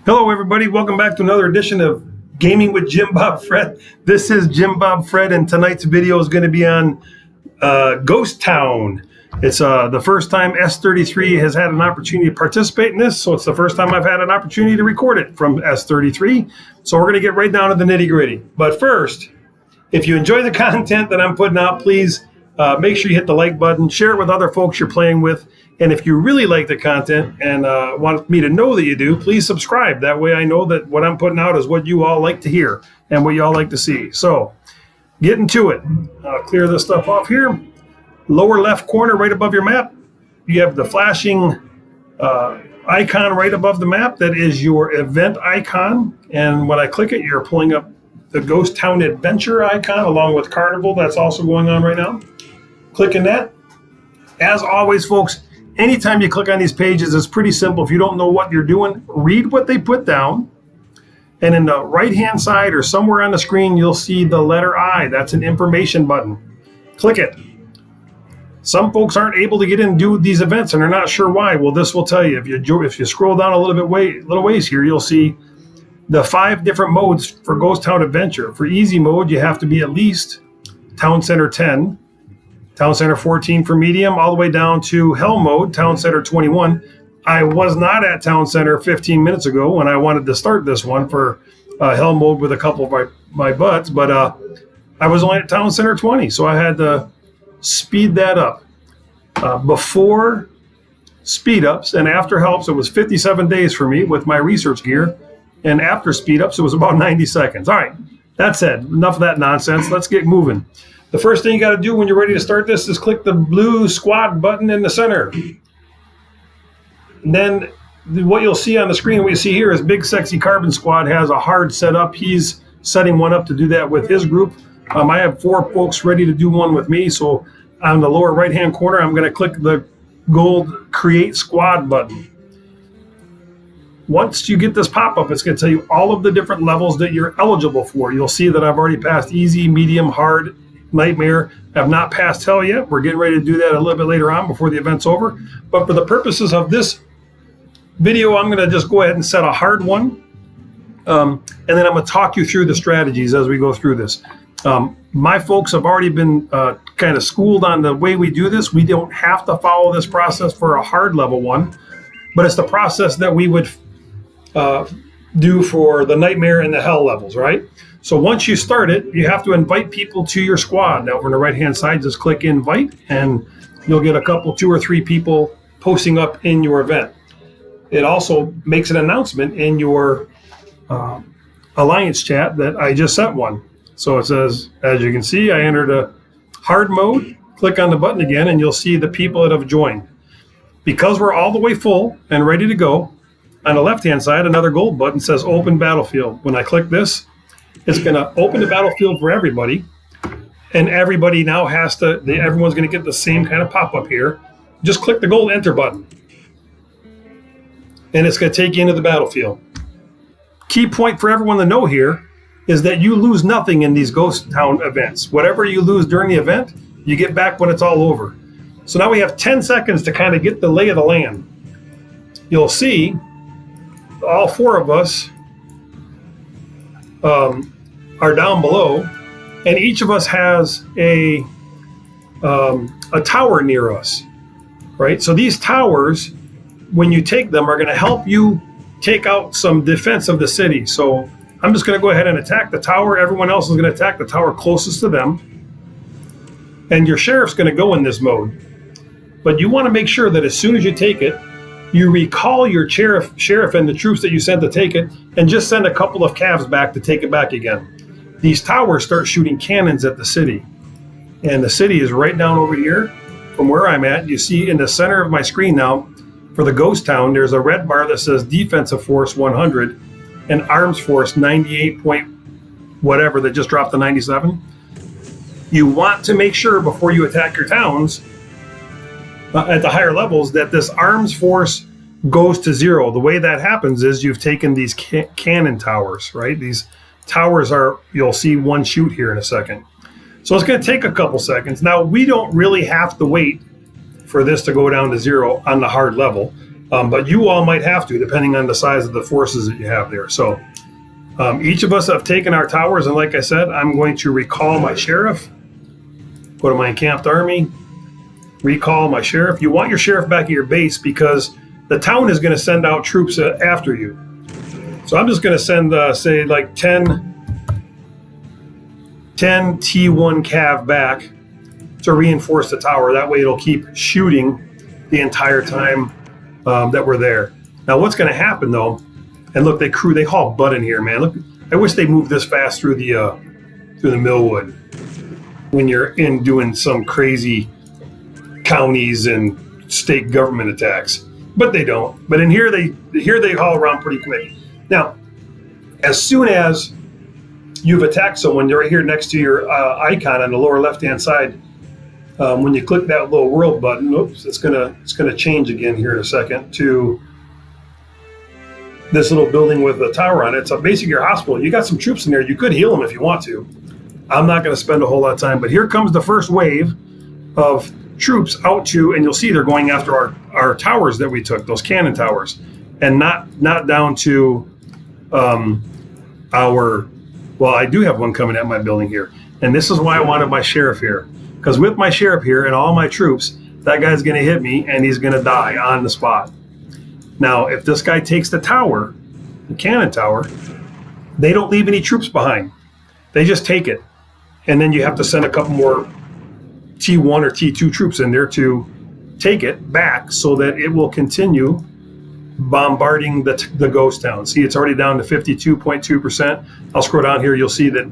Hello, everybody. Welcome back to another edition of Gaming with Jim Bob Fred. This is Jim Bob Fred, and tonight's video is going to be on Ghost Town. It's the first time S33 has had an opportunity to participate in this, so it's the first time I've had an opportunity to record it from S33. So we're going to get right down to the nitty-gritty. But first, if you enjoy the content that I'm putting out, please make sure you hit the like button, share it with other folks you're playing with. And if you really like the content and want me to know that you do, please subscribe. That way I know that what I'm putting out is what you all like to hear and what you all like to see. So getting to it. Clear this stuff off here. Lower left corner right above your map, you have the flashing icon right above the map. That is your event icon. And when I click it, you're pulling up the Ghost Town Adventure icon along with Carnival. That's also going on right now. Clicking that. As always, folks, anytime you click on these pages, it's pretty simple. If you don't know what you're doing, read what they put down. And in the right-hand side or somewhere on the screen, you'll see the letter I. That's an information button. Click it. Some folks aren't able to get in and do these events, and they're not sure why. Well, this will tell you. If you scroll down a little ways here, you'll see the 5 different modes for Ghost Town Adventure. For easy mode, you have to be at least Town Center 10. Town Center 14 for medium, all the way down to Hell mode, Town Center 21. I was not at Town Center 15 minutes ago when I wanted to start this one for Hell mode with a couple of my buds, but I was only at Town Center 20, so I had to speed that up. Before speed ups and after helps, it was 57 days for me with my research gear, and after speed ups, it was about 90 seconds. All right, that said, enough of that nonsense. Let's get moving. The first thing you got to do when you're ready to start this is click the blue squad button in the center. And then what you'll see on the screen, what you see here is Big Sexy Carbon Squad has a hard setup. He's setting one up to do that with his group. I have 4 folks ready to do one with me. So on the lower right-hand corner, I'm going to click the gold Create Squad button. Once you get this pop-up, it's going to tell you all of the different levels that you're eligible for. You'll see that I've already passed easy, medium, hard, Nightmare. Have not passed Hell yet. We're getting ready to do that a little bit later on before the event's over. But for the purposes of this video, I'm going to just go ahead and set a hard one. And then I'm going to talk you through the strategies as we go through this. My folks have already been kind of schooled on the way we do this. We don't have to follow this process for a hard level one, but it's the process that we would do for the Nightmare and the Hell levels, right? So once you start it, you have to invite people to your squad. Now, over on the right-hand side, just click Invite, and you'll get a couple, 2 or 3 people posting up in your event. It also makes an announcement in your Alliance chat that I just sent one. So it says, as you can see, I entered a hard mode. Click on the button again, and you'll see the people that have joined. Because we're all the way full and ready to go, on the left-hand side, another gold button says Open Battlefield. When I click this, it's going to open the battlefield for everybody, and everybody now everyone's going to get the same kind of pop-up here. Just click the gold Enter button, and it's going to take you into the battlefield. Key point for everyone to know here is that you lose nothing in these Ghost Town events. Whatever you lose during the event, you get back when it's all over. So now we have 10 seconds to kind of get the lay of the land. You'll see all 4 of us are down below, and each of us has a tower near us, right? So these towers, when you take them, are going to help you take out some defense of the city. So I'm just going to go ahead and attack the tower. Everyone else is going to attack the tower closest to them, and your sheriff's going to go in this mode. But you want to make sure that as soon as you take it, you recall your sheriff and the troops that you sent to take it, and just send a couple of calves back to take it back again. These towers start shooting cannons at the city. And the city is right down over here from where I'm at. You see in the center of my screen now, for the Ghost Town, there's a red bar that says Defensive Force 100 and Arms Force 98 point whatever that just dropped to 97. You want to make sure before you attack your towns at the higher levels that this arms force goes to 0. The way that happens is you've taken these cannon towers, right? These towers are, you'll see one shoot here in a second. So it's going to take a couple seconds. Now, we don't really have to wait for this to go down to 0 on the hard level. But you all might have to, depending on the size of the forces that you have there. So each of us have taken our towers, and like I said, I'm going to recall my sheriff, go to my encamped army, recall my sheriff. You want your sheriff back at your base because the town is going to send out troops after you. So I'm just going to send, say, like 10 T1 Cav back to reinforce the tower. That way it'll keep shooting the entire time that we're there. Now what's going to happen though, and look, they haul butt in here, man. Look, I wish they moved this fast through the Millwood when you're in doing some crazy counties and state government attacks, but they don't. But in here they haul around pretty quick. Now, as soon as you've attacked someone, they're right here next to your icon on the lower left-hand side. When you click that little world button, oops, it's gonna change again here in a second to this little building with a tower on it. It's basically your hospital. You got some troops in there. You could heal them if you want to. I'm not going to spend a whole lot of time, but here comes the first wave of troops out to, and you'll see they're going after our towers that we took, those cannon towers, and not down to well, I do have one coming at my building here. And this is why I wanted my sheriff here. Because with my sheriff here and all my troops, that guy's going to hit me and he's going to die on the spot. Now, if this guy takes the tower, the cannon tower, they don't leave any troops behind. They just take it. And then you have to send a couple more T1 or T2 troops in there to take it back so that it will continue bombarding the ghost town. See, it's already down to 52.2%. I'll scroll down here. You'll see that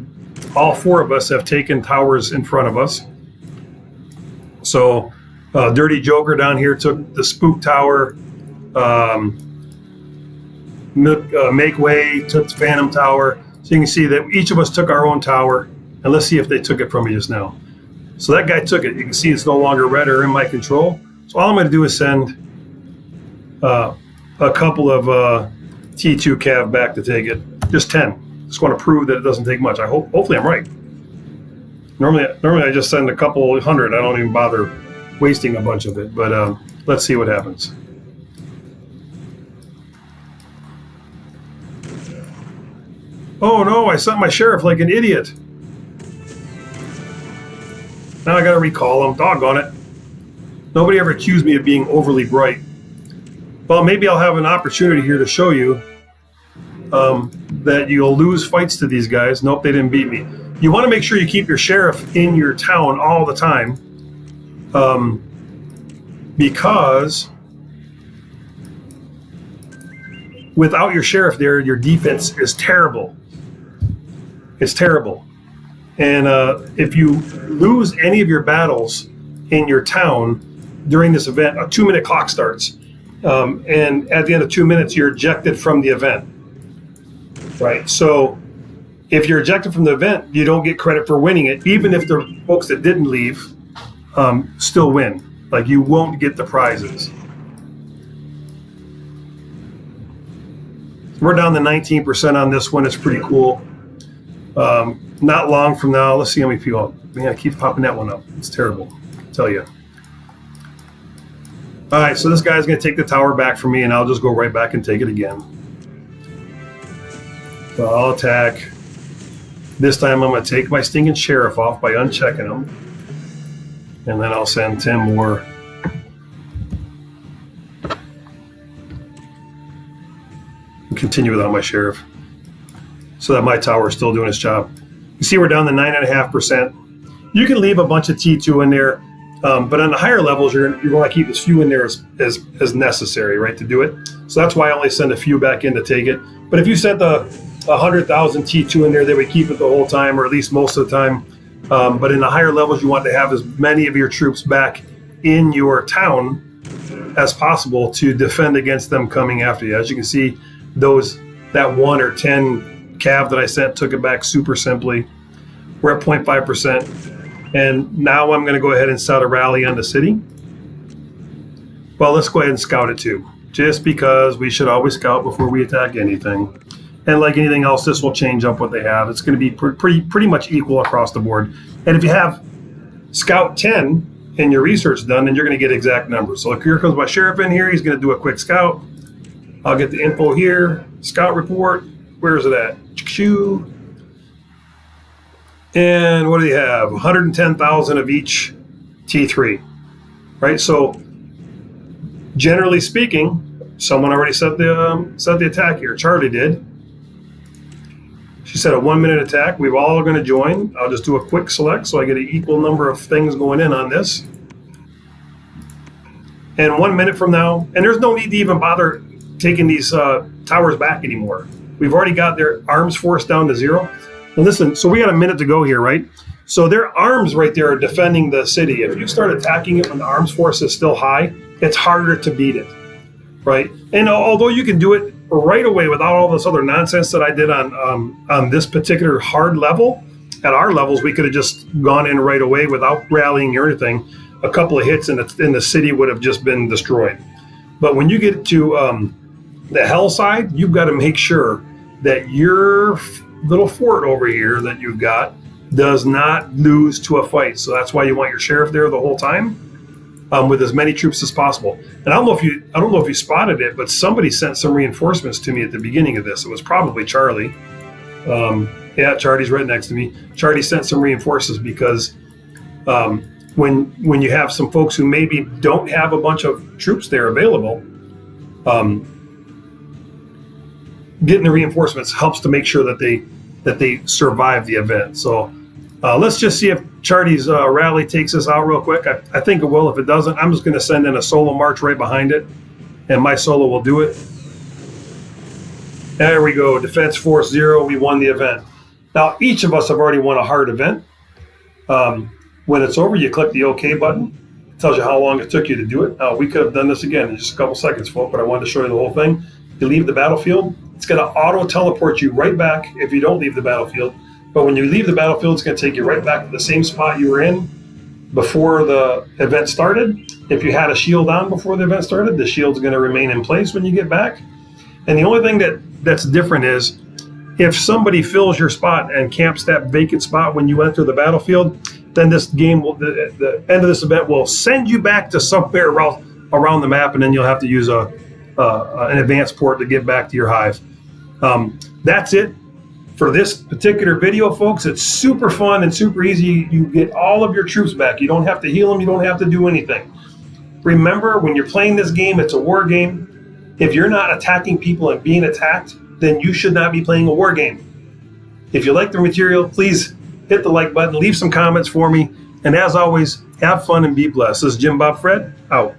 all four of us have taken towers in front of us. So Dirty Joker down here took the Spook Tower. Make Way took the Phantom Tower. So you can see that each of us took our own tower. And let's see if they took it from me just now. So that guy took it. You can see it's no longer red or in my control. So all I'm going to do is send a couple of T2 Cav back to take it. Just 10. Just want to prove that it doesn't take much. Hopefully I'm right. Normally I just send a couple hundred. I don't even bother wasting a bunch of it. But let's see what happens. Oh no, I sent my sheriff like an idiot. Now I got to recall him. Doggone it. Nobody ever accused me of being overly bright. Well, maybe I'll have an opportunity here to show you that you'll lose fights to these guys. Nope, they didn't beat me. You want to make sure you keep your sheriff in your town all the time because without your sheriff there, your defense is terrible. It's terrible. And if you lose any of your battles in your town during this event, a 2-minute clock starts. And at the end of 2 minutes, you're ejected from the event. Right? So if you're ejected from the event, you don't get credit for winning it, even if the folks that didn't leave still win. Like, you won't get the prizes. We're down to 19% on this one. It's pretty cool. Not long from now, let's see how many people. Man, I keep popping that one up. It's terrible, I'll tell you. All right, so this guy's going to take the tower back from me, and I'll just go right back and take it again. So I'll attack. This time I'm going to take my stinking sheriff off by unchecking him. And then I'll send 10 more. And continue without my sheriff. So that my tower is still doing its job. You see we're down to 9.5%. You can leave a bunch of T2 in there, but on the higher levels, you're going to keep as few in there as necessary, right, to do it. So that's why I only send a few back in to take it. But if you sent 100,000 T2 in there, they would keep it the whole time, or at least most of the time. But in the higher levels, you want to have as many of your troops back in your town as possible to defend against them coming after you. As you can see, that 1 or 10 Cav that I sent took it back super simply. We're at 0.5%. And now I'm going to go ahead and start a rally on the city. Well, let's go ahead and scout it too, just because we should always scout before we attack anything. And like anything else, this will change up what they have. It's going to be pretty much equal across the board. And if you have Scout 10 and your research done, then you're going to get exact numbers. So here comes my sheriff in here. He's going to do a quick scout. I'll get the info here. Scout report. Where is it at? Shoo. And what do they have? 110,000 of each T3, right? So generally speaking, someone already set the attack here. Charlie did. She said a 1 minute attack. We're all going to join. I'll just do a quick select so I get an equal number of things going in on this. And 1 minute from now, and there's no need to even bother taking these towers back anymore. We've already got their arms force down to 0. And listen, so we got a minute to go here, right? So their arms right there are defending the city. If you start attacking it when the arms force is still high, it's harder to beat it, right? And although you can do it right away without all this other nonsense that I did on this particular hard level, at our levels, we could have just gone in right away without rallying or anything. A couple of hits and the city would have just been destroyed. But when you get to the hell side, you've got to make sure that your little fort over here that you've got does not lose to a fight. So that's why you want your sheriff there the whole time, with as many troops as possible. And I don't know if you spotted it, but somebody sent some reinforcements to me at the beginning of this. It was probably Charlie. Yeah, Charlie's right next to me. Charlie sent some reinforcements because when you have some folks who maybe don't have a bunch of troops there available, getting the reinforcements helps to make sure that they survive the event. So let's just see if Charlie's rally takes us out real quick. I think it will. If it doesn't, I'm just going to send in a solo march right behind it, and my solo will do it. There we go. Defense Force 0. We won the event. Now, each of us have already won a hard event. When it's over, you click the OK button. It tells you how long it took you to do it. We could have done this again in just a couple seconds, folks, but I wanted to show you the whole thing. You leave the battlefield. It's going to auto-teleport you right back if you don't leave the battlefield. But when you leave the battlefield, it's going to take you right back to the same spot you were in before the event started. If you had a shield on before the event started, the shield's going to remain in place when you get back. And the only thing that's different is if somebody fills your spot and camps that vacant spot when you enter the battlefield, then this game will, the end of this event will send you back to somewhere around the map, and then you'll have to use an advanced port to get back to your hive. That's it for this particular video, folks. It's super fun and super easy. You get all of your troops back. You don't have to heal them. You don't have to do anything. Remember, when you're playing this game, it's a war game. If you're not attacking people and being attacked, then you should not be playing a war game. If you like the material, please hit the like button, leave some comments for me, and as always, have fun and be blessed. This is Jim Bob Fred, out.